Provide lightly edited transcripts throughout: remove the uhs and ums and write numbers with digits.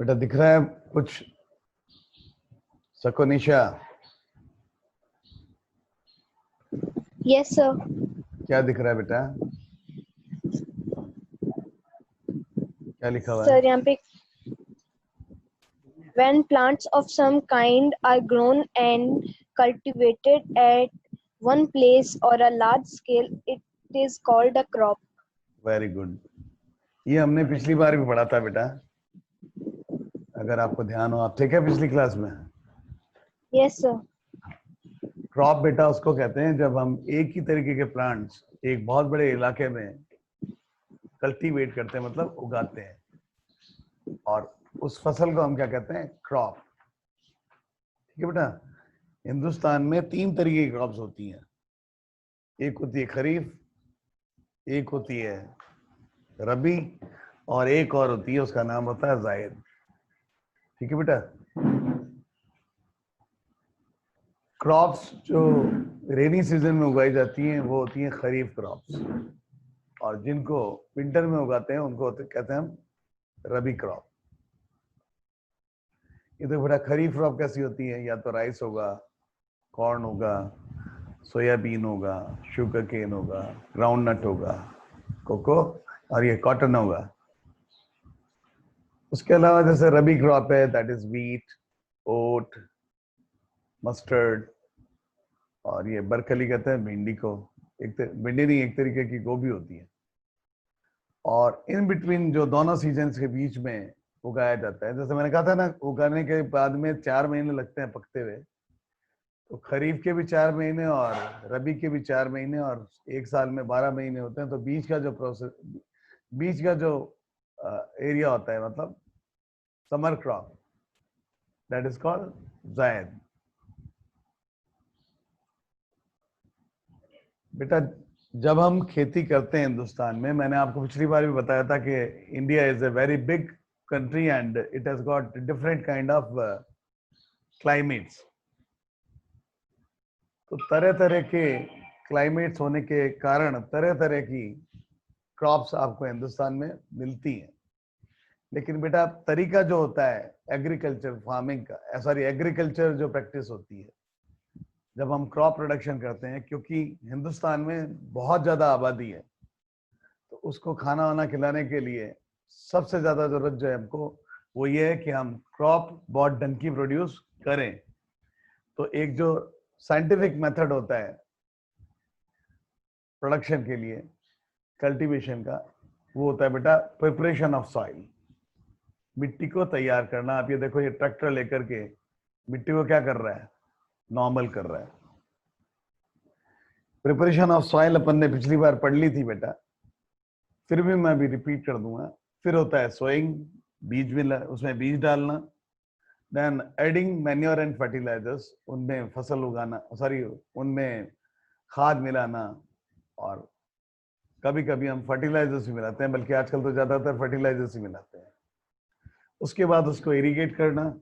बेटा दिख रहा है कुछ? सकोनिशा, यस सर। क्या दिख रहा है बेटा? क्या लिखा हुआ है? सर यहाँ पे when plants of some kind are grown and cultivated at one place or a large scale, it is called a crop. Very good. ये हमने पिछली बार भी पढ़ा था बेटा, अगर आपको ध्यान हो। आप थे क्या पिछली क्लास में? Yes sir. क्रॉप बेटा उसको कहते हैं जब हम एक ही तरीके के प्लांट्स एक बहुत बड़े इलाके में कल्टीवेट करते हैं, मतलब उगाते हैं, और उस फसल को हम क्या कहते हैं? क्रॉप। ठीक है बेटा। हिंदुस्तान में 3 तरीके की क्रॉप्स होती हैं। एक होती है खरीफ, एक होती है रबी, और एक और होती है, उसका नाम होता है जायद। ठीक है बेटा। क्रॉप्स जो रेनी सीजन में उगाई जाती हैं वो होती हैं खरीफ क्रॉप्स, और जिनको विंटर में उगाते हैं उनको कहते हैं हम रबी क्रॉप। ये तो बेटा खरीफ क्रॉप कैसी होती है? या तो राइस होगा, कॉर्न होगा, सोयाबीन होगा, शुगर केन होगा, ग्राउंड नट होगा, कोको, और ये कॉटन होगा। उसके अलावा जैसे रबी क्रॉप है, that is wheat, oat, mustard, और ये बरकली कहते हैं भिंडी को। भिंडी नहीं, एक तरीके की गोभी होती है। और इन बिटवीन जो दोनों सीजन्स के बीच में उगाया जाता है, जैसे मैंने कहा था ना, उगाने के बाद में 4 महीने लगते हैं पकते हुए, तो खरीफ के भी 4 महीने और रबी के भी 4 महीने, और एक साल में 12 महीने होते हैं। तो बीच का जो प्रोसेस, बीच का जो एरिया होता है, मतलब summer crop, that is called जायद। बेटा जब हम खेती करते हैं हिंदुस्तान में, मैंने आपको पिछली बार भी बताया था कि India is a very big country and it has got different kind of climates. तो तरह तरह के क्लाइमेट्स होने के कारण तरह तरह की क्रॉप्स आपको हिंदुस्तान में मिलती हैं। लेकिन बेटा तरीका जो होता है एग्रीकल्चर फार्मिंग का, सॉरी एग्रीकल्चर जो प्रैक्टिस होती है जब हम क्रॉप प्रोडक्शन करते हैं, क्योंकि हिंदुस्तान में बहुत ज्यादा आबादी है, तो उसको खाना वाना खिलाने के लिए सबसे ज्यादा जरूरत जो है हमको, वो ये है कि हम क्रॉप बहुत डंकी प्रोड्यूस करें। तो एक जो साइंटिफिक मेथड होता है प्रोडक्शन के लिए, कल्टीवेशन का, वो होता है बेटा प्रिपरेशन ऑफ सॉइल, मिट्टी को तैयार करना। आप ये देखो, ये ट्रैक्टर लेकर के मिट्टी को क्या कर रहा है? नॉर्मल कर रहा है। प्रिपरेशन ऑफ सॉइल अपन ने पिछली बार पढ़ ली थी बेटा, फिर भी मैं भी रिपीट कर दूंगा। फिर होता है सोइंग, बीज में उसमें बीज डालना, then adding manure and fertilizers, उनमें फसल उगाना, सॉरी उनमें खाद मिलाना, और कभी कभी हम फर्टिलाइजर्स भी मिलाते हैं, बल्कि आजकल तो ज्यादातर फर्टिलाइजर्स ही मिलाते हैं। उसके बाद उसको इरिगेट करना,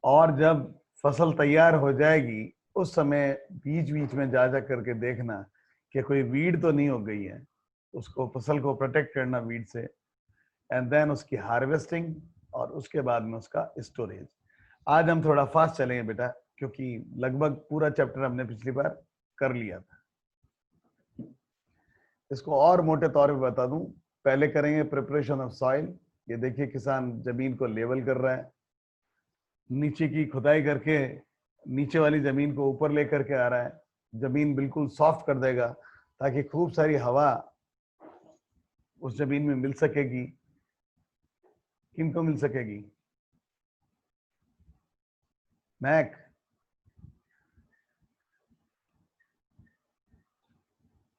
और जब फसल तैयार हो जाएगी उस समय बीच बीच में जा जा करके देखना कि कोई वीड तो नहीं हो गई है, उसको फसल को प्रोटेक्ट करना वीड से, एंड देन उसकी हार्वेस्टिंग, और उसके बाद में उसका स्टोरेज। आज हम थोड़ा फास्ट चलेंगे बेटा, क्योंकि लगभग पूरा चैप्टर हमने पिछली बार कर लिया था। इसको और मोटे तौर पे बता दूं, पहले करेंगे प्रिपरेशन ऑफ सॉइल। ये देखिए किसान जमीन को लेवल कर रहा है, नीचे की खुदाई करके नीचे वाली जमीन को ऊपर लेकर के आ रहा है, जमीन बिल्कुल सॉफ्ट कर देगा ताकि खूब सारी हवा उस जमीन में मिल सकेगी। किनको मिल सकेगी? मैक,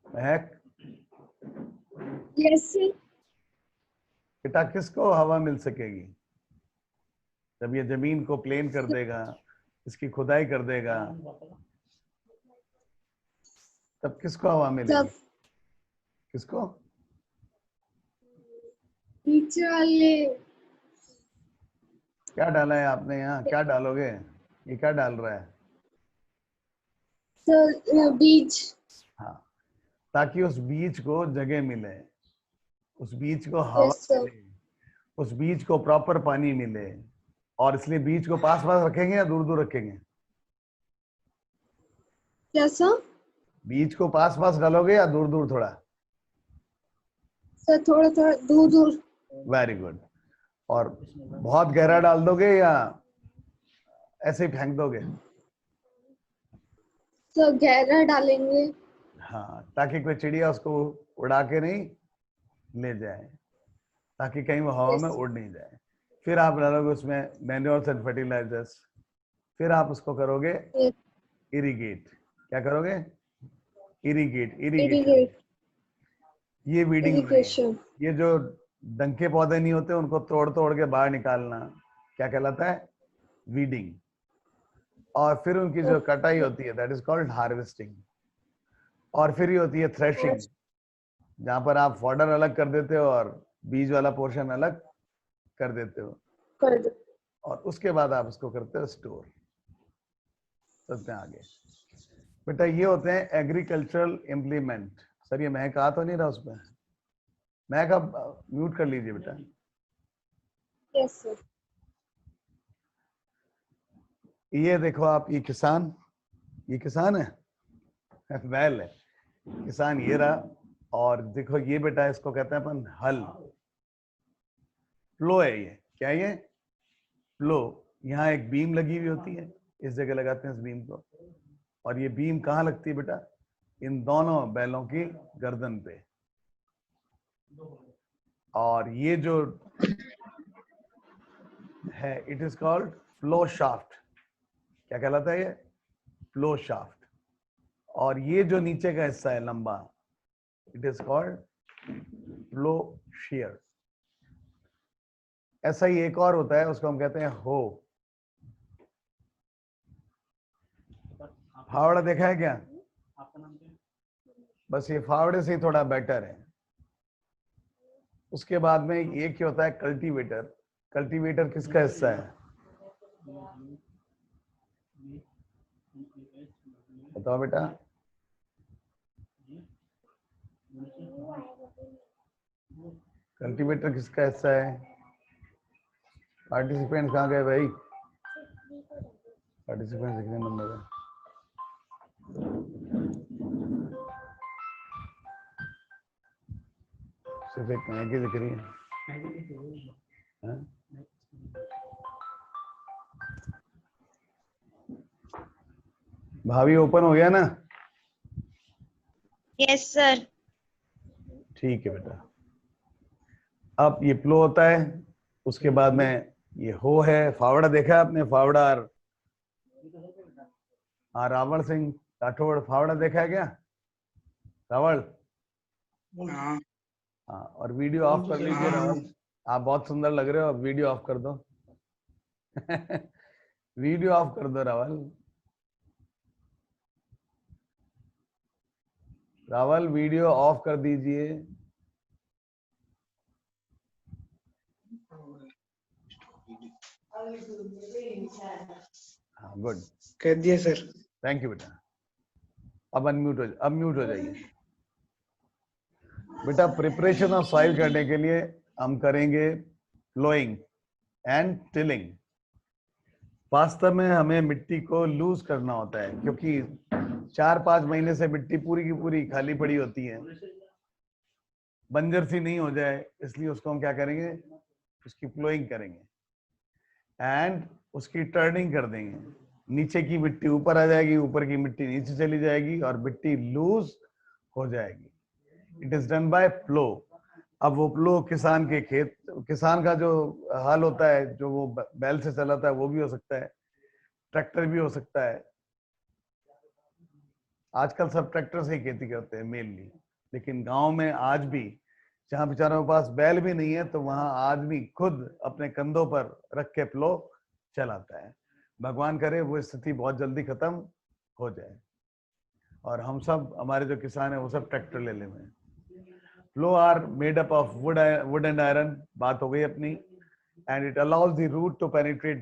महक, Yes sir. बेटा किसको हवा मिल सकेगी? जब ये जमीन को प्लेन कर देगा, इसकी खुदाई कर देगा, तब किसको हवा मिलेगी? सब किसको? नीचे वाले क्या डाला है आपने यहाँ? क्या डालोगे? ये क्या डाल रहा है? सर बीज। हाँ, ताकि उस बीज को जगह मिले, उस बीज को हवा यस सर। मिले, उस बीज को प्रॉपर पानी मिले, और इसलिए बीज को पास पास रखेंगे या दूर दूर रखेंगे? क्या सर? बीज को पास पास डालोगे या दूर दूर थोड़ा? सर थोड़ा थोड़ा दूर दूर। Very good. और बहुत गहरा डाल दोगे या ऐसे ही फेंक दोगे? सर गहरा डालेंगे। हाँ, ताकि कोई चिड़िया उसको उड़ा के नहीं ले जाए, ताकि कहीं वो हवा में Yes. उड़ नहीं जाए। फिर आप डालोगे उसमें मैन्योर्स एंड फर्टिलाइजर्स। फिर आप उसको करोगे Yes. इरिगेट। क्या करोगे? Irrigate, irrigation. Irrigate. ये वीडिंग नहीं है। Irrigation. ये जो डंके पौधे नहीं होते उनको तोड़ तोड़ के बाहर निकालना क्या कहलाता है? वीडिंग। और फिर उनकी जो कटाई होती है दैट इज कॉल्ड हार्वेस्टिंग। और फिर ये होती है थ्रेशिंग, जहां पर आप फॉडर अलग कर देते हो और बीज वाला पोर्शन अलग कर देते हो, कर दो। और उसके बाद आप उसको करते हो स्टोर। चलते हैं आगे। बेटा ये होते हैं एग्रीकल्चरल इम्प्लीमेंट। सर ये मैं कहा तो नहीं रहा उसमें? मैं कब म्यूट कर लीजिए बेटा। Yes sir. ये देखो आप, ये किसान है बैल है, किसान ये रहा। और देखो ये बेटा इसको कहते हैं अपन हल। प्लो है ये। क्या ये? प्लो। यहाँ एक बीम लगी हुई होती है, इस जगह लगाते हैं इस बीम को। और ये बीम कहाँ लगती है बेटा? इन दोनों बैलों की गर्दन पे। और ये जो है it is called flow shaft. क्या कहलाता है ये? Flow shaft. और ये जो नीचे का हिस्सा है लंबा, it is called flow share. ऐसा ही एक और होता है, उसको हम कहते हैं हो। फावड़ा देखा है क्या? बस ये फावड़े से ही थोड़ा बेटर है। उसके बाद में एक ही होता है कल्टीवेटर। कल्टीवेटर किसका हिस्सा है? बताओ बेटा। कल्टीवेटर किसका हिस्सा है? पार्टिसिपेंट कहाँ गए भाई? पार्टिसिपेंट कितने नंबर है? सिर्फ एक मैगी दिख रही है। भाभी ओपन हो गया ना? Yes sir. ठीक है बेटा। अब ये प्लो होता है, उसके बाद में ये हो है। फावड़ा देखा है आपने? फावड़ा। हाँ, रावण सिंह राठौड़ फावड़ा देखा है क्या? रावण। हाँ, और वीडियो ऑफ कर लीजिए रावल। आप बहुत सुंदर लग रहे हो, अब वीडियो ऑफ कर दो। वीडियो ऑफ कर दो रावल। रावल वीडियो ऑफ कर दीजिए। हाँ, गुड। कर दिया सर। थैंक यू बेटा। अब म्यूट हो जाइए बेटा। प्रिपरेशन ऑफ सॉइल करने के लिए हम करेंगे फ्लोइंग एंड टिलिंग। वास्तव में हमें मिट्टी को लूज करना होता है, क्योंकि 4-5 महीने से मिट्टी पूरी की पूरी खाली पड़ी होती है, बंजर सी नहीं हो जाए, इसलिए उसको हम क्या करेंगे? उसकी फ्लोइंग करेंगे एंड उसकी टर्निंग कर देंगे। नीचे की मिट्टी ऊपर आ जाएगी, ऊपर की मिट्टी नीचे चली जाएगी और मिट्टी लूज हो जाएगी। It is done by flow. अब वो फ्लो किसान के खेत, किसान का जो हाल होता है, जो वो बैल से चलाता है, वो भी हो सकता है, ट्रैक्टर भी हो सकता है। आजकल सब ट्रैक्टर से ही खेती करते हैं मेनली, लेकिन गांव में आज भी जहां बेचारों के पास बैल भी नहीं है, तो वहां आदमी खुद अपने कंधों पर रख के प्लो चलाता है। भगवान करे वो स्थिति बहुत जल्दी खत्म हो जाए और हम सब, हमारे जो किसान है वो सब ट्रैक्टर ले लें। Flow are made up of wood and iron, बात हो गई अपनी। And it allows the root to penetrate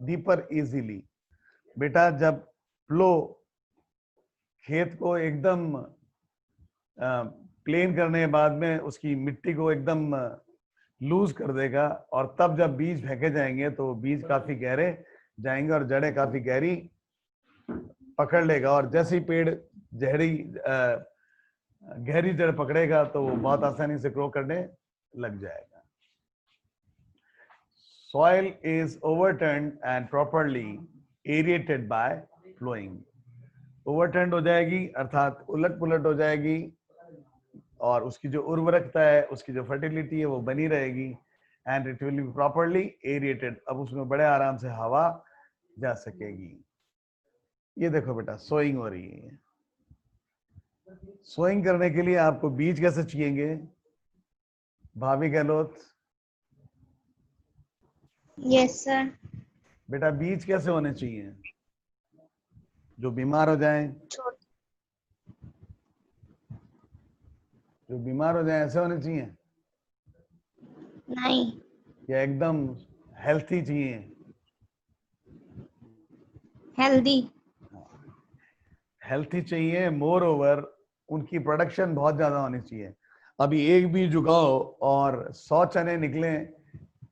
deeper easily। बेटा जब फ्लो खेत को एकदम प्लेन करने के बाद में उसकी मिट्टी को एकदम लूज कर देगा, और तब जब बीज फेंके जाएंगे तो बीज काफी गहरे जाएंगे और जड़ें काफी गहरी पकड़ लेगा, और जैसे ही पेड़ गहरी जड़ पकड़ेगा तो वो बहुत आसानी से ग्रो करने लग जाएगा। Soil is overturned and properly aerated by flowing. Overturn हो जाएगी अर्थात उलट पुलट हो जाएगी, और उसकी जो उर्वरकता है, उसकी जो फर्टिलिटी है वो बनी रहेगी, and it will be properly aerated. अब उसमें बड़े आराम से हवा जा सकेगी। ये देखो बेटा, सोइंग हो रही है। सोइंग करने के लिए आपको बीज कैसे चाहिएंगे भाभी गहलोत? Yes sir. बेटा बीज कैसे होने चाहिए? जो बीमार हो जाएं, जो बीमार हो जाएं ऐसे होने चाहिए, नहीं, या एकदम हेल्थी चाहिए? हेल्दी। हेल्थी चाहिए। मोर ओवर उनकी प्रोडक्शन बहुत ज्यादा होनी चाहिए। अभी एक बीज उगाओ और 100 चने निकले,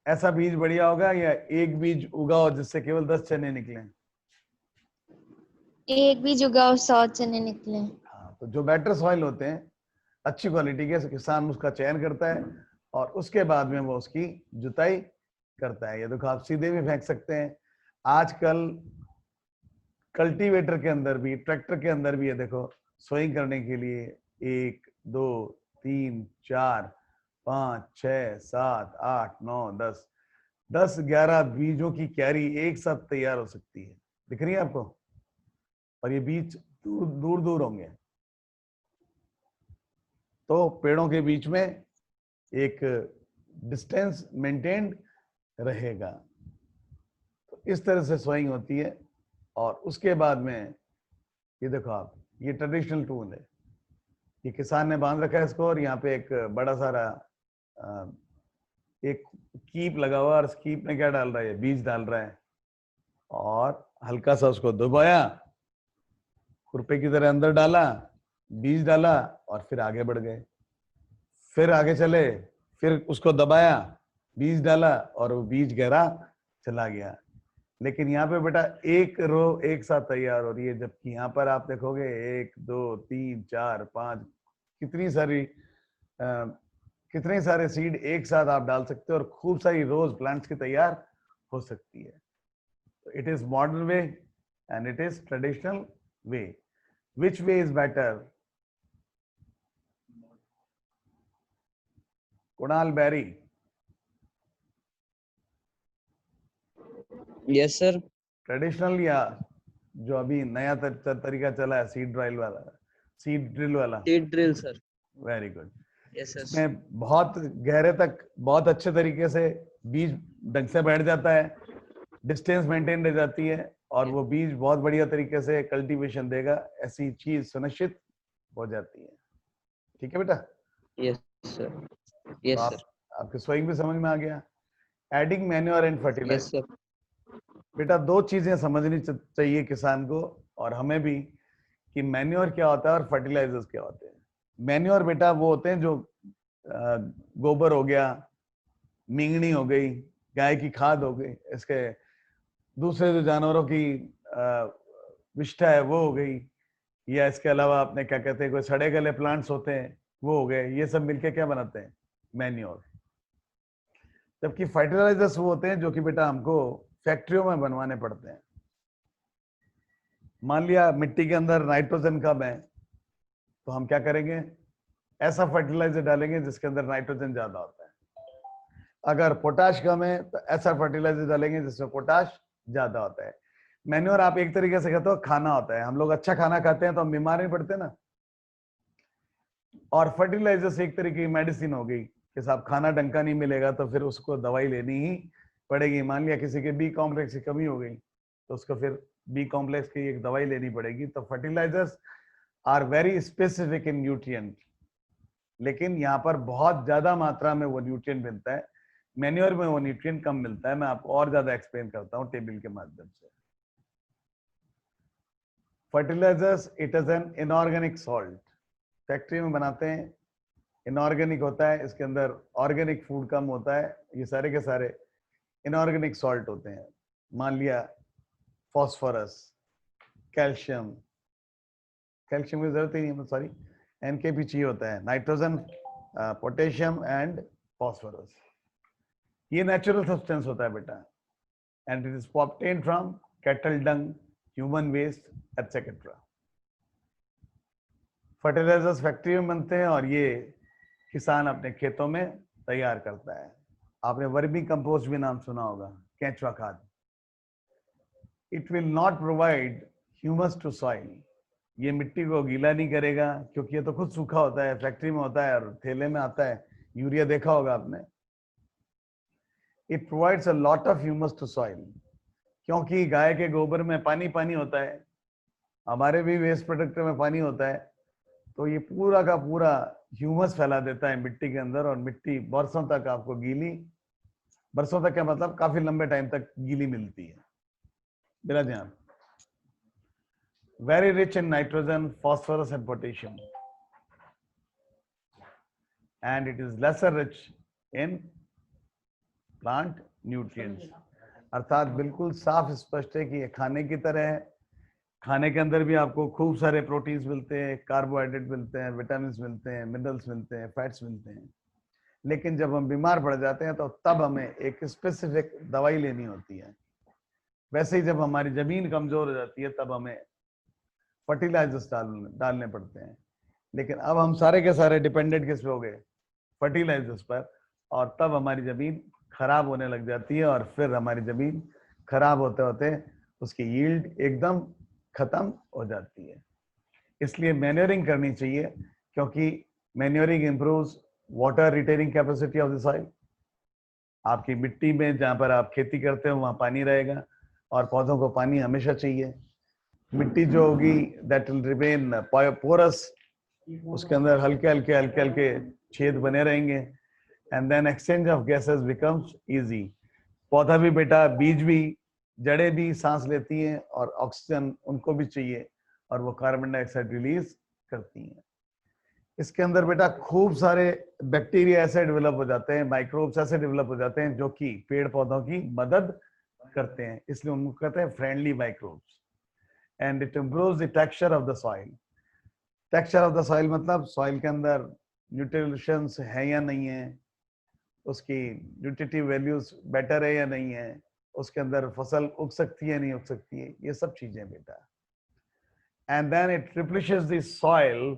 ऐसा बीज बढ़िया होगा, या एक बीज उगाओ जिससे केवल 10 चने निकले? एक बीज उगाओ 100 चने निकले। हाँ, तो जो बेटर सॉइल होते हैं, अच्छी क्वालिटी के, किसान उसका चयन करता है और उसके बाद में वो उसकी जुताई करता है। ये देखो, आप सीधे भी फेंक सकते हैं। आजकल कल्टीवेटर के अंदर भी, ट्रैक्टर के अंदर भी, ये देखो, सोइंग करने के लिए 1 2 3 4 5 6 7 8 9 10 11 बीजों की क्यारी एक साथ तैयार हो सकती है। दिख रही है आपको? और ये बीज दूर दूर होंगे, तो पेड़ों के बीच में एक डिस्टेंस मेंटेन रहेगा। तो इस तरह से सोइंग होती है। और उसके बाद में ये देखो आप, ये ट्रेडिशनल टूल है, ये किसान ने बांध रखा है इसको, और यहाँ पे एक बड़ा सारा एक कीप लगा हुआ, और इस कीप में क्या डाल रहा है? बीज डाल रहा है, और हल्का सा उसको दबाया, खुरपे की तरह अंदर डाला, बीज डाला, और फिर आगे बढ़ गए। फिर आगे चले, फिर उसको दबाया, बीज डाला, और वो बीज गहरा चला गया। लेकिन यहाँ पे बेटा एक रो एक साथ तैयार हो रही है, जबकि यहाँ पर आप देखोगे 1 2 3 4 5 कितने सारे सीड एक साथ आप डाल सकते हो, और खूब सारी रोज प्लांट्स की तैयार हो सकती है। It is modern way and it is traditional way. Which way is better? Kunal Bairi. Yes sir. Traditional या जो अभी नया तरीका चला है, सीड ड्रिल वाला? Seed drill sir. Very good. Yes sir. इसमें बहुत गहरे तक बहुत अच्छे तरीके से बीज ढंग से बैठ जाता है, डिस्टेंस मेंटेन रह जाती है, और वो बीज बहुत बढ़िया तरीके से कल्टीवेशन देगा, ऐसी चीज सुनिश्चित हो जाती है। ठीक है बेटा? Yes sir. Yes sir. आपके सोइंग भी समझ में आ गया। Adding manure and fertilizer. Yes sir. बेटा दो चीजें समझनी चाहिए किसान को और हमें भी, कि मैन्योर क्या होता है और फर्टिलाइजर्स क्या होते हैं। मैन्योर बेटा वो होते हैं जो गोबर हो गया, मींगनी हो गई, गाय की खाद हो गई, इसके दूसरे जो जानवरों की विष्ठा है वो हो गई, या इसके अलावा आपने क्या कहते हैं कोई सड़े गले प्लांट्स होते हैं वो हो गए। ये सब मिलके क्या बनाते हैं? मैन्योर। जबकि फर्टिलाइजर्स वो होते हैं जो कि बेटा हमको फैक्ट्रियों में बनवाने पड़ते हैं। मान लिया मिट्टी के अंदर नाइट्रोजन कम है, तो हम क्या करेंगे? ऐसा फर्टिलाइजर डालेंगे जिसके अंदर नाइट्रोजन ज्यादा होता है। अगर पोटाश कम है तो ऐसा फर्टिलाइजर डालेंगे जिसमें पोटाश ज्यादा होता है। मैन्योर आप एक तरीके से कहते हो खाना होता है। हम लोग अच्छा खाना खाते हैं तो हम बीमार नहीं पड़ते ना। और फर्टिलाइजर से एक तरीके की मेडिसिन हो गई कि साहब खाना ढंग का नहीं मिलेगा तो फिर उसको दवाई लेनी ही पड़ेगी। मान लिया किसी के बी कॉम्प्लेक्स की कमी हो गई तो उसको फिर बी कॉम्प्लेक्स की एक दवाई लेनी पड़ेगी। तो fertilizers are very specific in nutrient, लेकिन यहाँ पर बहुत ज्यादा मात्रा में वो न्यूट्रिएंट मिलता है। मैन्योर में वो न्यूट्रिएंट कम मिलता है। मैं आपको और ज्यादा एक्सप्लेन करता हूँ टेबल के माध्यम से। Fertilizers it is an inorganic salt. Factory में बनाते हैं, इनऑर्गेनिक होता है, इसके अंदर ऑर्गेनिक फूड कम होता है, ये सारे के सारे इनऑर्गेनिक सॉल्ट होते हैं। मान लिया फॉस्फोरस, कैल्शियम, कैल्शियम की जरूरत ही नहीं है, सॉरी एनकेपी चाहिए होता है, नाइट्रोजन, पोटेशियम एंड फॉस्फोरस। ये नेचुरल सब्सटेंस होता है बेटा, and it is obtained from cattle dung, human waste etcetera. Fertilizers factory में बनते हैं और ये किसान अपने खेतों में तैयार करता है। आपने वर्मी कंपोस्ट भी नाम सुना होगा, केंचुआ खाद। It will not provide humus to soil, ये मिट्टी को गीला नहीं करेगा क्योंकि ये तो खुद सूखा होता है, फैक्ट्री में होता है और थैले में आता है, यूरिया देखा होगा आपने। It provides a lot of humus to soil, क्योंकि गाय के गोबर में पानी पानी होता है, हमारे भी वेस्ट प्रोडक्ट में पानी होता है, तो ये पूरा का पूरा ह्यूमस फैला देता है मिट्टी के अंदर, और मिट्टी बरसों तक आपको गीली, बरसों तक क्या मतलब काफी लंबे टाइम तक गीली मिलती है। मेरा ध्यान, very rich in nitrogen, phosphorus and potassium, and it is lesser rich in plant nutrients। अर्थात बिल्कुल साफ स्पष्ट है कि ये खाने की तरह है, खाने के अंदर भी आपको खूब सारे प्रोटीन्स मिलते हैं, कार्बोहाइड्रेट मिलते हैं, विटामिन मिलते हैं, मिनरल्स मिलते हैं, फैट्स मिलते हैं, लेकिन जब हम बीमार पड़ जाते हैं तो तब हमें एक स्पेसिफिक दवाई लेनी होती है। वैसे ही जब हमारी जमीन कमजोर हो जाती है तब हमें फर्टिलाइजर्स डालने पड़ते हैं, लेकिन अब हम सारे के सारे डिपेंडेंट किस पे हो गए, फर्टिलाइजर्स पर, और तब हमारी जमीन खराब होने लग जाती है, और फिर हमारी जमीन खराब होते होते उसकी यील्ड एकदम खत्म हो जाती है। इसलिए मैन्योरिंग करनी चाहिए, क्योंकि manuring improves water retaining capacity of the soil. आपकी मिट्टी में जहां पर आप खेती करते हो वहां पानी रहेगा, और पौधों को पानी हमेशा चाहिए। मिट्टी जो होगी दैट विल रिमेन पोरस, उसके अंदर हल्के हल्के हल्के हल्के छेद बने रहेंगे, and then exchange of gases becomes easy. पौधा भी बेटा, बीज भी, जड़ें भी सांस लेती हैं और ऑक्सीजन उनको भी चाहिए, और वो कार्बन डाइऑक्साइड रिलीज करती हैं। इसके अंदर बेटा खूब सारे बैक्टीरिया ऐसे डेवलप हो जाते हैं, माइक्रोब्स ऐसे डेवलप हो जाते हैं जो कि पेड़ पौधों की मदद करते हैं, इसलिए उनको कहते हैं friendly microbes. And it improves the texture of the soil. Texture of the soil मतलब सॉइल के अंदर न्यूट्रिशंस है या नहीं है, उसकी न्यूट्रिटिव वैल्यूज बेटर है या नहीं है, उसके अंदर फसल उग सकती है नहीं उग सकती है, ये सब चीजें बेटा। And then it replaces the soil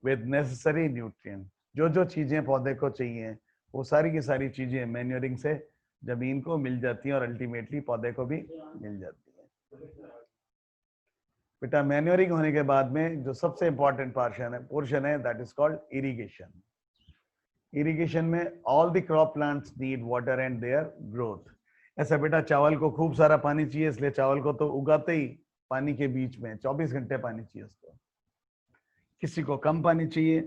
with necessary nutrient. जो जो चीजें पौधे को चाहिए वो सारी की सारी चीजें मैन्योरिंग से जमीन को मिल जाती हैं, और अल्टीमेटली पौधे को भी मिल जाती है। बेटा मैन्योरिंग होने के बाद में जो सबसे इंपॉर्टेंट पोर्शन है that is called irrigation. Irrigation में all the crop plants need water and their growth. ऐसा बेटा चावल को खूब सारा पानी चाहिए, इसलिए चावल को तो उगाते ही पानी के बीच में 24 घंटे पानी चाहिए उसको। किसी को कम पानी चाहिए,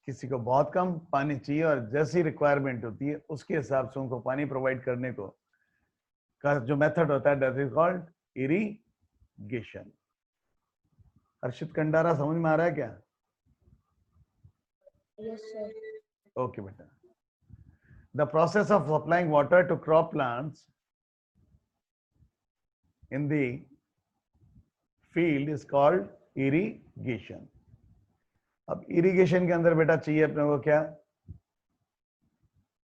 किसी को बहुत कम पानी चाहिए, और जैसी रिक्वायरमेंट होती है उसके हिसाब से उनको पानी प्रोवाइड करने को का जो मेथड होता है दैट इज कॉल्ड इरिगेशन। हर्षित कंडारा समझ में आ रहा है क्या? Yes, sir. Okay, beta. The process of supplying water to crop plants in the field is called irrigation. अब irrigation के अंदर बेटा चाहिए अपने को क्या?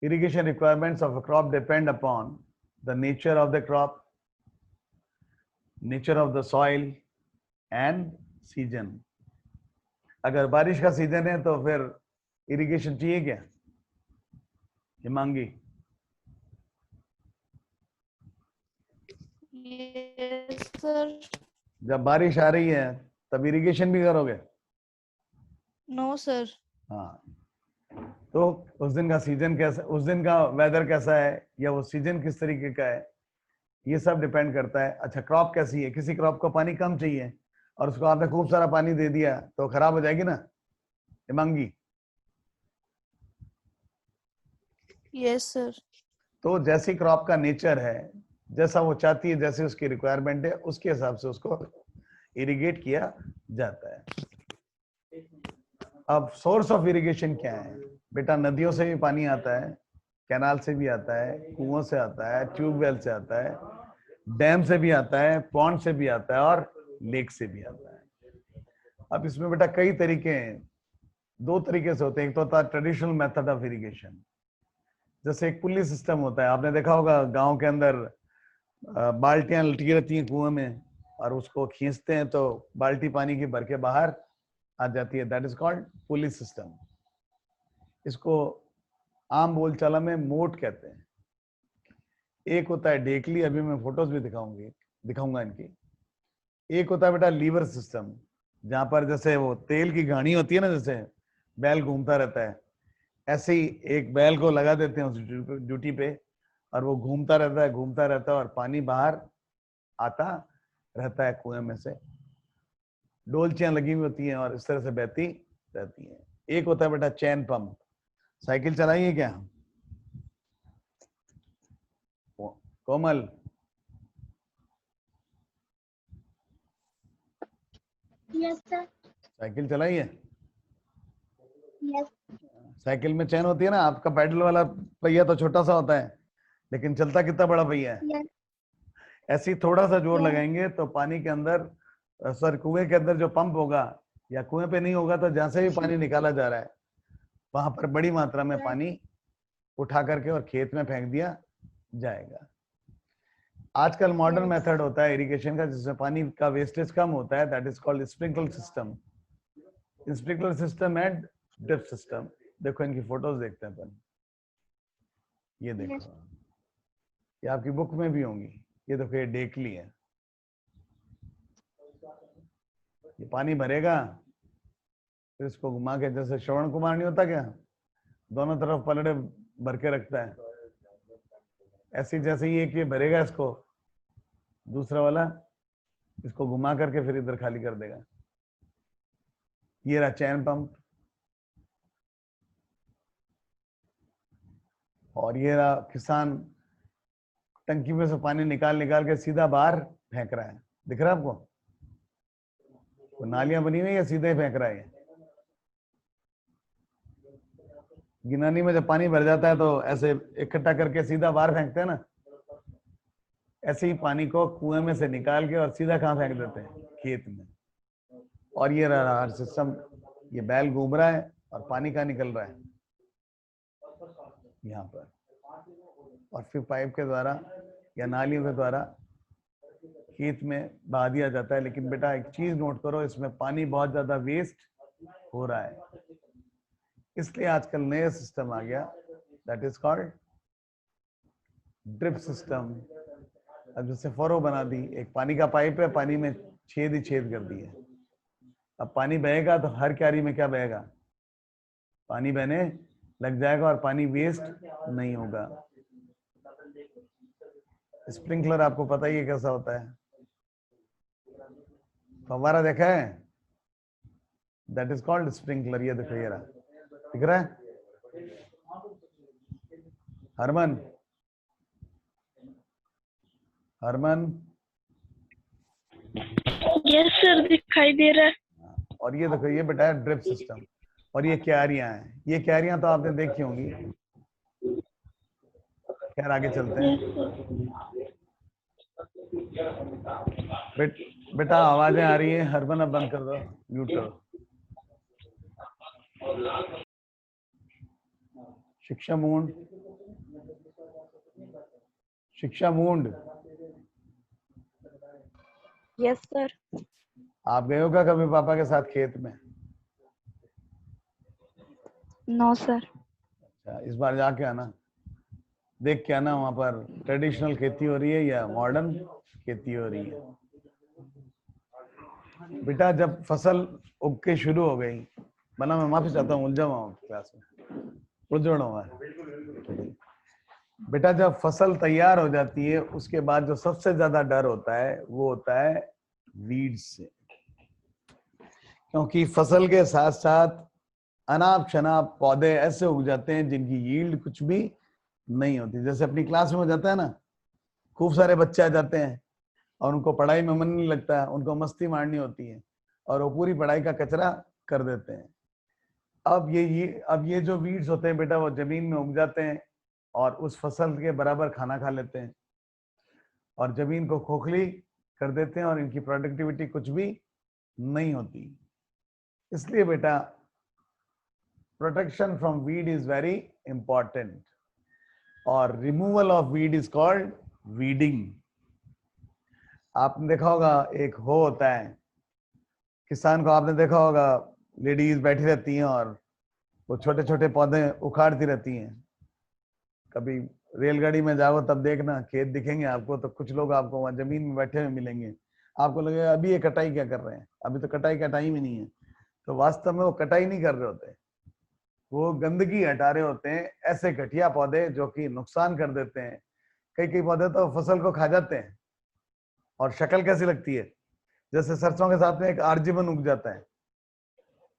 Irrigation requirements of a crop depend upon the nature of the crop, nature of the soil and season. अगर बारिश का सीजन है तो फिर इरिगेशन चाहिए क्या हिमांगी? Yes, sir. जब बारिश आ रही है तब इरिगेशन भी करोगे? No, sir. हाँ, तो उस दिन का सीजन कैसा, उस दिन का वेदर कैसा है, या वो सीजन किस तरीके का है, ये सब डिपेंड करता है। अच्छा क्रॉप कैसी है, किसी क्रॉप को पानी कम चाहिए और उसको आपने खूब सारा पानी दे दिया तो खराब हो जाएगी ना हिमांगी? Yes, sir. तो जैसी क्रॉप का नेचर है, जैसा वो चाहती है, जैसे उसकी रिक्वायरमेंट है, उसके हिसाब से उसको इरिगेट किया जाता है। अब सोर्स ऑफ इरिगेशन क्या है बेटा? नदियों से भी पानी आता है, कैनाल से भी आता है, कुओं से आता है, ट्यूबवेल से आता है, डैम से भी आता है, पॉन्ड से भी आता है और लेक से भी आता है। अब इसमें बेटा कई तरीके हैं, दो तरीके से होते हैं। एक तो होता है ट्रेडिशनल मेथड ऑफ इरिगेशन, जैसे एक पुली सिस्टम होता है, आपने देखा होगा गांव के अंदर बाल्टियां लटकी रहती हैं कुएं में और उसको खींचते हैं तो बाल्टी पानी की भर के बाहर आ जाती है, that is called pulley system. इसको आम बोलचाल में मोट कहते हैं। एक होता है डेकली, अभी मैं फोटोज भी दिखाऊंगा इनकी। एक होता है बेटा लीवर सिस्टम, जहां पर जैसे वो तेल की घानी होती है ना, जैसे बैल घूमता रहता है, ऐसे ही एक बैल को लगा देते हैं उस ड्यूटी पे और वो घूमता रहता है और पानी बाहर आता रहता है कुएं में से। डोलचियां लगी हुई होती हैं और इस तरह से बहती रहती हैं। एक होता है बेटा चैन पंप। साइकिल चलाई है क्या कोमल? Yes, sir. साइकिल चलाई है? Yes. साइकिल में चैन होती है ना, आपका पैडल वाला पहिया तो छोटा सा होता है लेकिन चलता कितना बड़ा पहिया है। Yes. ऐसे ही थोड़ा सा जोर Yes. लगाएंगे तो पानी के अंदर कुएं के अंदर जो पंप होगा, या कुएं पे नहीं होगा तो जहां से भी पानी निकाला जा रहा है वहां पर बड़ी मात्रा में पानी उठा करके और खेत में फेंक दिया जाएगा। आजकल मॉडर्न मेथड होता है इरिगेशन का जिसमें पानी का वेस्टेज कम होता है, that is called sprinkler system. Sprinkler system and drip system. देखो इनकी फोटोज देखते हैं अपन। ये देखो, ये आपकी बुक में भी होंगी। ये देखो, ये डेकली है, ये पानी भरेगा फिर इसको घुमा के, जैसे श्रवण कुमार नहीं होता क्या, दोनों तरफ पलड़े भर के रखता है, ऐसे जैसे ही एक ये भरेगा इसको, दूसरा वाला इसको घुमा करके फिर इधर खाली कर देगा। ये रहा चैन पंप, और ये रहा किसान टंकी में से पानी निकाल निकाल के सीधा बाहर फेंक रहा है। दिख रहा है आपको? तो नालियां बनी हुई है, सीधे फेंक रहा है। गिनानी में जब पानी भर जाता है तो ऐसे इकट्ठा करके सीधा बाहर फेंकते हैं ना, ऐसे ही पानी को कुएं में से निकाल के और सीधा कहाँ फेंक देते हैं? खेत में। और ये रहा हर सिस्टम, ये बैल घूम रहा है और पानी कहाँ निकल रहा है? यहाँ पर, और फिर पाइप के द्वारा या नालियों के द्वारा खेत में बहा दिया जाता है। लेकिन बेटा एक चीज नोट करो, इसमें पानी बहुत ज्यादा वेस्ट हो रहा है, इसलिए आजकल नया सिस्टम आ गया, that is called drip system. अब जैसे फरो बना दी, एक पानी का पाइप है, पानी में छेद ही छेद कर दिए। अब पानी बहेगा तो हर क्यारी में क्या बहेगा? पानी बहने लग जाएगा और पानी वेस्ट नहीं होगा। स्प्रिंकलर आपको पता ही है कैसा होता है, फव्वारा देखा है? That is called sprinkler. ये देखो, ये रहा, दिख रहा है? हरमन, हरमन, यस सर, दिखाई दे रहा है। और ये देखो, ये बेटा है ड्रिप सिस्टम। और ये क्यारियां हैं, ये क्यारियां तो आपने देखी होंगी। खैर आगे चलते हैं। बेटा आवाजें आ रही है, हरमन अब बंद कर दो, म्यूट करो। शिक्षा मूंड, शिक्षा मूंड, यस सर। आप गए हो क्या कभी पापा के साथ खेत में? No sir. अच्छा, इस बार जाके आना, देख के आना वहां पर ट्रेडिशनल खेती हो रही है या मॉडर्न खेती हो रही है। बेटा जब फसल उग के शुरू हो गई, बना मैं माफी चाहता हूँ, उलझा हुआ क्लास में, उलझा हुआ है। बेटा जब फसल तैयार हो जाती है उसके बाद जो सबसे ज्यादा डर होता है वो होता है वीड्स से, क्योंकि फसल के साथ साथ अनाप शनाप पौधे ऐसे उग जाते हैं जिनकी यील्ड कुछ भी नहीं होती। जैसे अपनी क्लास में हो जाता है ना, खूब सारे बच्चे आ जाते हैं और उनको पढ़ाई में मन नहीं लगता है, उनको मस्ती मारनी होती है और वो पूरी पढ़ाई का कचरा कर देते हैं। अब ये जो वीड्स होते हैं बेटा वो जमीन में उग जाते हैं और उस फसल के बराबर खाना खा लेते हैं और जमीन को खोखली कर देते हैं और इनकी प्रोडक्टिविटी कुछ भी नहीं होती। इसलिए बेटा protection from weed is very important और removal of weed is called weeding. आपने देखा होगा एक हो होता है किसान को, आपने देखा होगा लेडीज बैठी रहती हैं और वो छोटे छोटे पौधे उखाड़ती रहती हैं। कभी रेलगाड़ी में जाओ तब देखना खेत दिखेंगे आपको, तो कुछ लोग आपको वहां जमीन में बैठे हुए मिलेंगे, आपको लगेगा अभी ये कटाई क्या कर रहे हैं, अभी तो कटाई का टाइम ही नहीं है। तो वास्तव में वो कटाई नहीं कर रहे होते, वो गंदगी हटा रहे होते हैं। ऐसे घटिया पौधे जो कि नुकसान कर देते हैं, कई कई पौधे तो फसल को खा जाते हैं। और शक्ल कैसी लगती है, जैसे सरसों के साथ में एक आर्जीवन उग जाता है,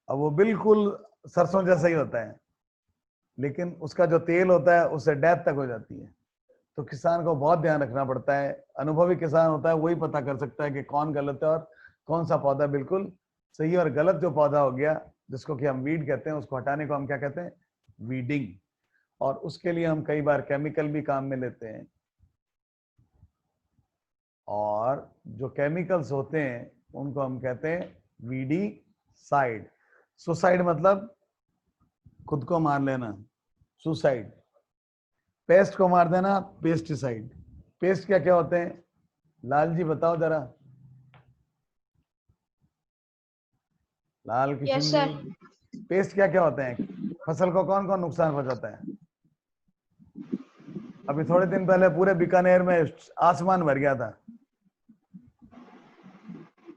अब वो बिल्कुल सरसों जैसा ही होता है, लेकिन उसका जो तेल होता है उससे डेथ तक हो जाती है। तो किसान को बहुत ध्यान रखना पड़ता है। अनुभवी किसान होता है वही पता कर सकता है कि कौन गलत है और कौन सा पौधा बिल्कुल सही। और गलत जो पौधा हो गया जिसको कि हम वीड कहते हैं, उसको हटाने को हम क्या कहते हैं, वीडिंग। और उसके लिए हम कई बार केमिकल भी काम में लेते हैं। और जो केमिकल्स होते हैं उनको हम कहते हैं वीडीसाइड। सुसाइड मतलब खुद को मार लेना, सुसाइड। पेस्ट को मार देना, पेस्टिसाइड। पेस्ट क्या क्या होते हैं, लाल जी बताओ जरा। लाल किशन Yes, sir. जी, पेस्ट क्या क्या होते हैं, फसल को कौन कौन नुकसान पहुंचाता है? अभी थोड़े दिन पहले पूरे बीकानेर में आसमान भर गया था।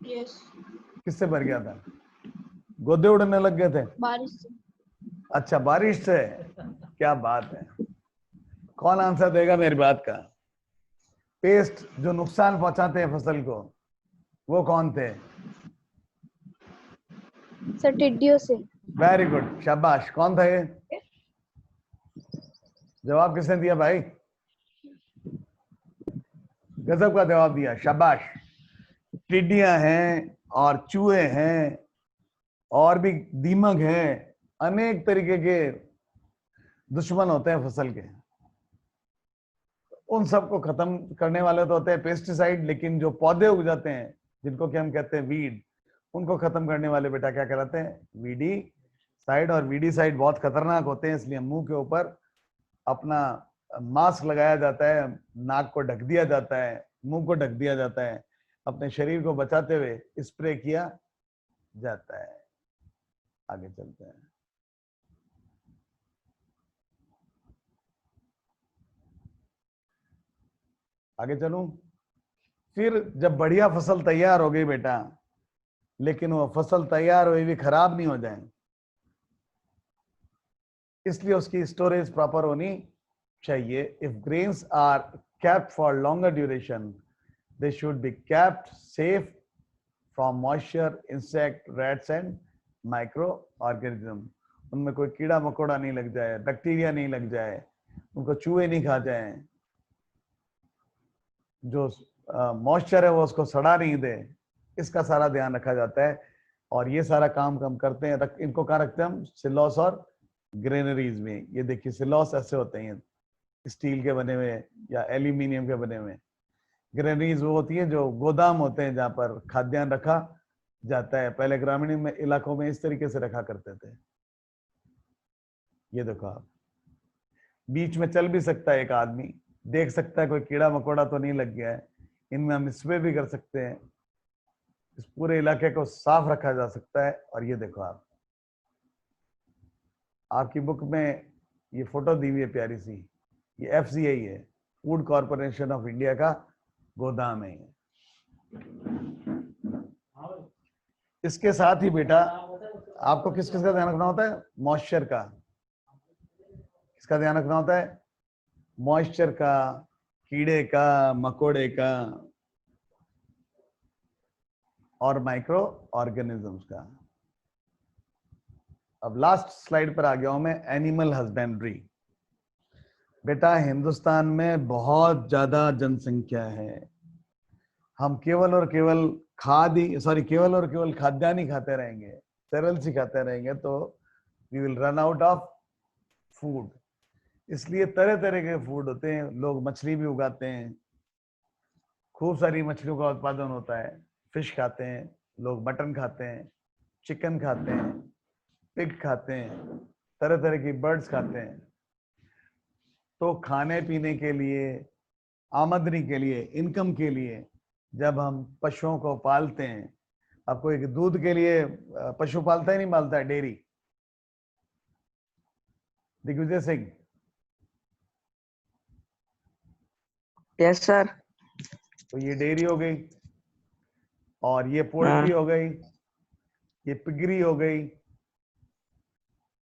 Yes. किससे भर गया था? गोदे उड़ने लग गए थे। बारिश से। अच्छा, बारिश से। क्या बात है, कौन आंसर देगा मेरी बात का? पेस्ट जो नुकसान पहुंचाते हैं फसल को, वो कौन थे? सर टिड्डियों से। वेरी गुड, शाबाश। कौन था ये? जवाब किसने दिया भाई? गजब का जवाब दिया, शाबाश। टिड्डियां हैं और चूहे हैं और भी दीमक हैं, अनेक तरीके के दुश्मन होते हैं फसल के। उन सबको खत्म करने वाले तो होते हैं पेस्टिसाइड, लेकिन जो पौधे उग जाते हैं जिनको कि हम कहते हैं वीड, उनको खत्म करने वाले बेटा क्या कहलाते हैं, वीडीसाइड। और वीडीसाइड बहुत खतरनाक होते हैं, इसलिए मुंह के ऊपर अपना मास्क लगाया जाता है, नाक को ढक दिया जाता है, मुंह को ढक दिया जाता है, अपने शरीर को बचाते हुए स्प्रे किया जाता है। आगे चलते हैं। आगे चलूं? फिर जब बढ़िया फसल तैयार हो गई बेटा, लेकिन वो फसल तैयार हुई भी खराब नहीं हो जाए, इसलिए उसकी स्टोरेज प्रॉपर होनी चाहिए। If grains are kept for longer duration, they should be kept safe from moisture, insect, rats and microorganism। उनमें कोई कीड़ा मकोड़ा नहीं लग जाए, बैक्टीरिया नहीं लग जाए, उनको चूहे नहीं खा जाए, जो मॉइस्चर है वो उसको सड़ा नहीं दे, इसका सारा ध्यान रखा जाता है। और ये सारा काम हम करते हैं। इनको कहाँ रखते हैं हम? सिलॉस और ग्रेनरीज में। ये देखिए सिलॉस ऐसे होते हैं, स्टील के बने हुए या एल्यूमिनियम के बने हुए। ग्रेनरीज वो होती है जो गोदाम होते हैं जहाँ पर खाद्यान्न रखा जाता है। पहले ग्रामीण में इलाकों में इस तरीके से रखा करते थे। ये देखो आप, बीच में चल भी सकता है एक आदमी, देख सकता है कोई कीड़ा मकोड़ा तो नहीं लग गया है। इनमें हम स्प्रे भी कर सकते हैं, इस पूरे इलाके को साफ रखा जा सकता है। और ये देखो आप, आपकी बुक में ये फोटो दी हुई है प्यारी सी, ये FCI है, फूड कॉर्पोरेशन ऑफ इंडिया का गोदाम है ये। इसके साथ ही बेटा आपको किस किस का ध्यान रखना होता है? मॉइस्चर का। किसका ध्यान रखना होता है? मॉइस्चर का, कीड़े का, मकोड़े का और माइक्रो ऑर्गेनिजम्स का। अब लास्ट स्लाइड पर आ गया हूं मैं, एनिमल हस्बेंड्री। बेटा हिंदुस्तान में बहुत ज्यादा जनसंख्या है, हम केवल और केवल केवल और केवल खाद्यान्न ही खाते रहेंगे, तरल सी खाते रहेंगे तो we will run out of food. इसलिए तरह तरह के फूड होते हैं। लोग मछली भी उगाते हैं, खूब सारी मछलियों का उत्पादन होता है। फिश खाते हैं लोग, मटन खाते हैं, चिकन खाते हैं, पिग खाते हैं, तरह तरह की बर्ड्स खाते हैं। तो खाने पीने के लिए, आमदनी के लिए, इनकम के लिए जब हम पशुओं को पालते हैं, आपको एक दूध के लिए पशु पालता ही नहीं पालता है, dairy. Digvijay Singh, yes sir. तो ये डेयरी हो गई, और ये पोल्ट्री हो गई, ये पिगरी हो गई।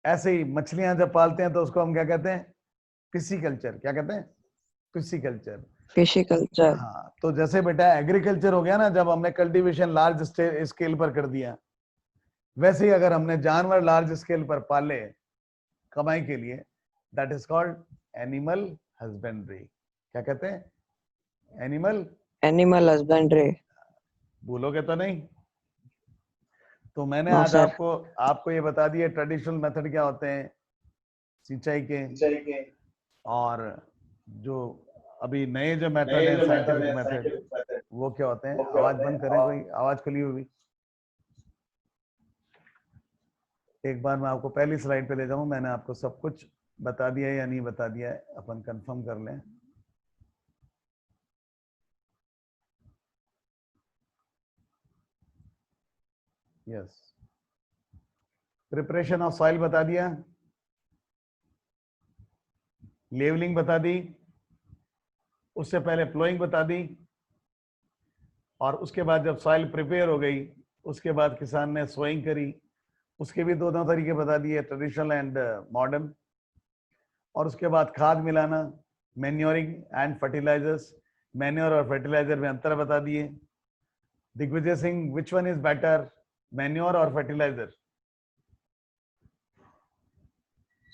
ऐसे ही मछलियां जब पालते हैं तो उसको हम क्या कहते हैं? पिसीकल्चर। क्या कहते हैं? पिसीकल्चर। फिशिकल्चर। हाँ, तो जैसे बेटा एग्रीकल्चर हो गया ना, जब हमने कल्टीवेशन लार्ज स्केल पर कर दिया, वैसे ही अगर हमने जानवर लार्ज स्केल पर पाले कमाई के लिए, that is called animal husbandry. क्या कहते हैं? Animal husbandry. भूलोगे तो नहीं? तो मैंने नो आज सर। आपको ये बता दिया ट्रेडिशनल मेथड क्या होते हैं सिंचाई के, और जो अभी नए जो मेथड है साइंटिफिक मेथड, वो क्या होते हैं। आवाज बंद करें, कोई आवाज खुली हुई। एक बार मैं आपको पहली स्लाइड पे ले जाऊं, मैंने आपको सब कुछ बता दिया है या नहीं बता दिया है, अपन कंफर्म कर लें। यस, प्रिपरेशन ऑफ सॉइल बता दिया, लेवलिंग बता दी, उससे पहले प्लोइंग बता दी, और उसके बाद जब सॉइल प्रिपेयर हो गई, उसके बाद किसान ने सोइंग करी। उसके भी दो तरीके बता दिए, ट्रेडिशनल एंड मॉडर्न। और उसके बाद खाद मिलाना, मैन्योरिंग एंड फर्टिलाइजर्स। मैन्योर और फर्टिलाइजर में अंतर बता दिए। Digvijay Singh, which one is better, manure और फर्टिलाइजर?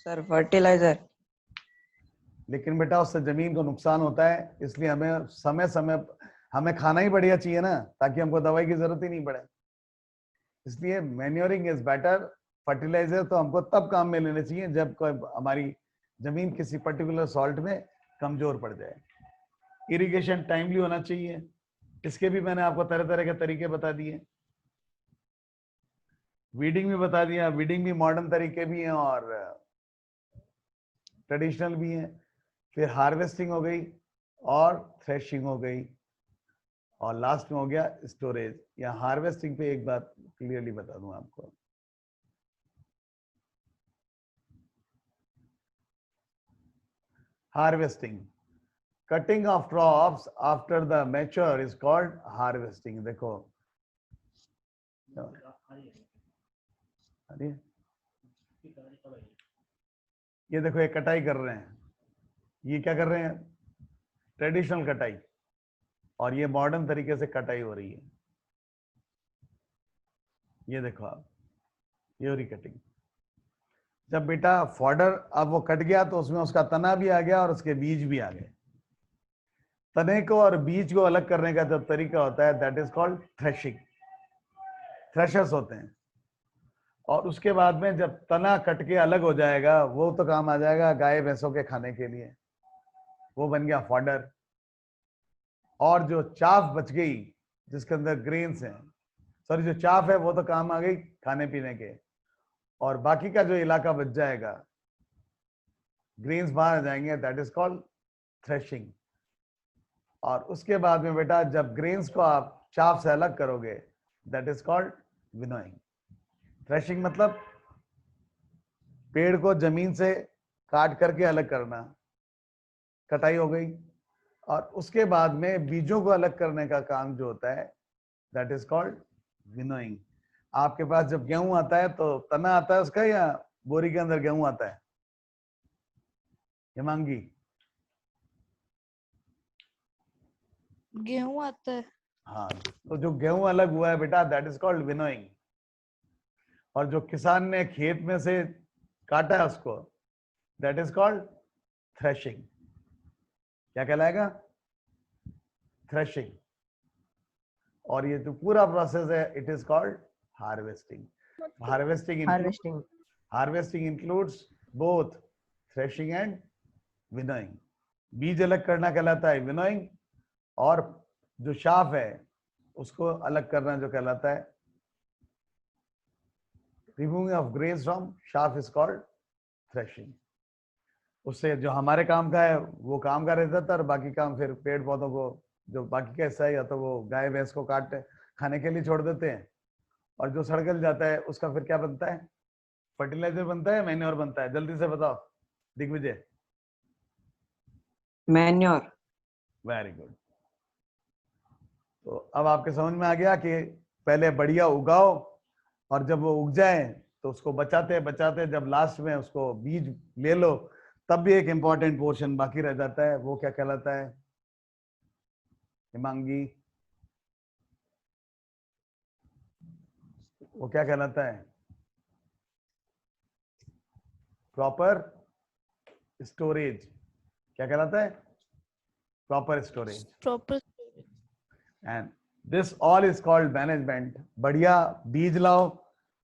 Sir fertilizer. लेकिन बेटा उससे जमीन को नुकसान होता है, इसलिए हमें समय समय हमें खाना ही बढ़िया चाहिए ना, ताकि हमको दवाई की जरूरत ही नहीं पड़े। इसलिए मैन्योरिंग इज बेटर। फर्टिलाइजर तो हमको तब काम में लेने चाहिए जब कोई हमारी जमीन किसी पर्टिकुलर सॉल्ट में कमजोर पड़ जाए। इरिगेशन टाइमली होना चाहिए, इसके भी मैंने आपको तरह तरह के तरीके बता दिए। वीडिंग भी बता दिया। वीडिंग भी मॉडर्न तरीके भी हैं और ट्रेडिशनल भी हैं। फिर हार्वेस्टिंग हो गई और थ्रेशिंग हो गई, और लास्ट में हो गया स्टोरेज। या हार्वेस्टिंग पे एक बात क्लियरली बता दूं आपको, harvesting, cutting of crops after the mature is called harvesting. देखो अरे ये देखो, ये कटाई कर रहे हैं। ये क्या कर रहे हैं? ट्रेडिशनल कटाई, और ये मॉडर्न तरीके से कटाई हो रही है। ये देखो आप, ये हो रही कटिंग। जब बेटा फॉडर अब वो कट गया तो उसमें उसका तना भी आ गया और उसके बीज भी आ गए। तने को और बीज को अलग करने का जो तरीका होता है, that is called threshing. Threshers होते हैं। और उसके बाद में जब तना कट के अलग हो जाएगा, वो तो काम आ जाएगा गाय भैंसों के खाने के लिए, वो बन गया फॉडर। और जो चाफ बच गई जिसके अंदर ग्रेन्स हैं, सॉरी जो चाफ है, वो तो काम आ गई खाने पीने के। और बाकी का जो इलाका बच जाएगा, ग्रेन्स बाहर आ जाएंगे, दैट इज कॉल्ड थ्रेशिंग। और उसके बाद में बेटा जब ग्रेन्स को आप चाफ से अलग करोगे, that is called winnowing. Threshing मतलब पेड़ को जमीन से काट करके अलग करना, कटाई हो गई। और उसके बाद में बीजों को अलग करने का काम जो होता है, दैट इज कॉल्ड विनोइंग। आपके पास जब गेहूं आता है तो तना आता है उसका, या बोरी के अंदर गेहूं आता है? हिमांगी, गेहूं आता है। हाँ, तो जो गेहूं अलग हुआ है बेटा, दैट इज कॉल्ड विनोइंग। और जो किसान ने खेत में से काटा है उसको, दैट इज कॉल्ड थ्रेशिंग। क्या कहलाएगा? थ्रेशिंग। और ये जो पूरा प्रोसेस है, it is called harvesting. Harvesting harvesting includes both threshing and winnowing. बीज अलग करना कहलाता है विनोइंग, और जो शाफ है उसको अलग करना जो कहलाता है removing of grains from shaft is called threshing. उससे जो हमारे काम का है वो काम का रह जाता है, और बाकी काम फिर पेड़ पौधों को जो बाकी का हिस्सा है या तो वो गाय भैंस को काट खाने के लिए छोड़ देते हैं, और जो सड़गल जाता है उसका फिर क्या बनता है? फर्टिलाइजर बनता है, मैन्योर बनता है. जल्दी से बताओ दिग्विजय. मैन्योर. Very good. तो अब आपके समझ में आ गया कि पहले बढ़िया उगाओ, और जब वो उग जाए तो उसको बचाते बचाते जब लास्ट में उसको बीज ले लो, तब भी एक इंपॉर्टेंट पोर्शन बाकी रह जाता है. वो क्या कहलाता है हिमांगी? वो क्या कहलाता है? Proper storage. क्या कहलाता है? Proper storage. Proper. And this all is called management. बढ़िया बीज लाओ,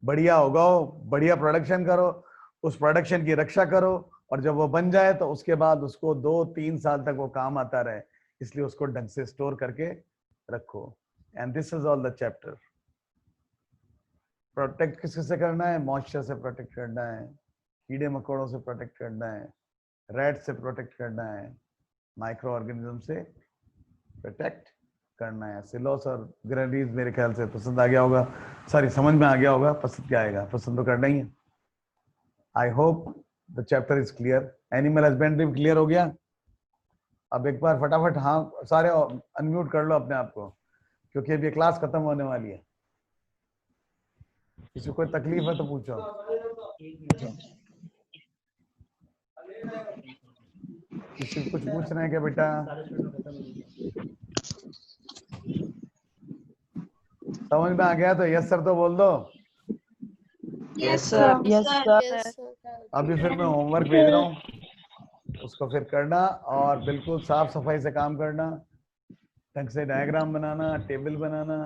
बढ़िया उगाओ, बढ़िया प्रोडक्शन करो, उस प्रोडक्शन की रक्षा करो, और जब वो बन जाए तो उसके बाद उसको 2-3 साल तक वो काम आता रहे, इसलिए उसको ढंग से स्टोर करके रखो. And this is all the chapter. Protect किससे करना है? मॉइस्चर से प्रोटेक्ट करना है, कीड़े मकोड़ों से प्रोटेक्ट करना है, रैट से प्रोटेक्ट करना है, माइक्रो ऑर्गेनिज्म से प्रोटेक्ट करना है. सिलोस और ग्रेनीज मेरे ख्याल से पसंद आ गया होगा, सॉरी समझ में आ गया होगा. पसंद क्या आएगा? पसंद तो करना ही है. I hope the chapter is clear. Animal husbandry clear हो गया? अब एक बार फटाफट हाँ सारे अनम्यूट कर लो अपने आप को, क्योंकि अब ये क्लास खत्म होने वाली है. किसी को कोई तकलीफ है तो पूछो. किसी को कुछ पूछना है क्या बेटा? समझ में आ गया तो यस सर तो बोल दो. Yes, sir. Yes, sir. अभी फिर मैं होमवर्क भेज रहा हूँ, उसको फिर करना, और बिल्कुल साफ सफाई से काम करना, ढंग से डायग्राम बनाना, टेबल बनाना,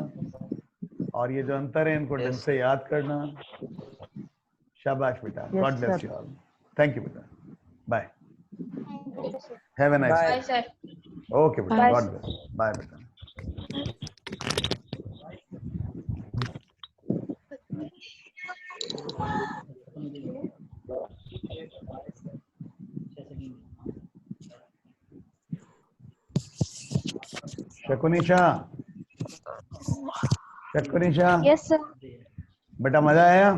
और ये जो अंतर है इनको ढंग से याद करना. शाबाश बेटा. God bless you all. Thank you बेटा. Bye. Have a nice Bye. Day. sir. Okay बेटा. Bye, God bless. बाय बेटा. Shakunisha, शकुनिशा Yes, sir. बेटा मजा आया?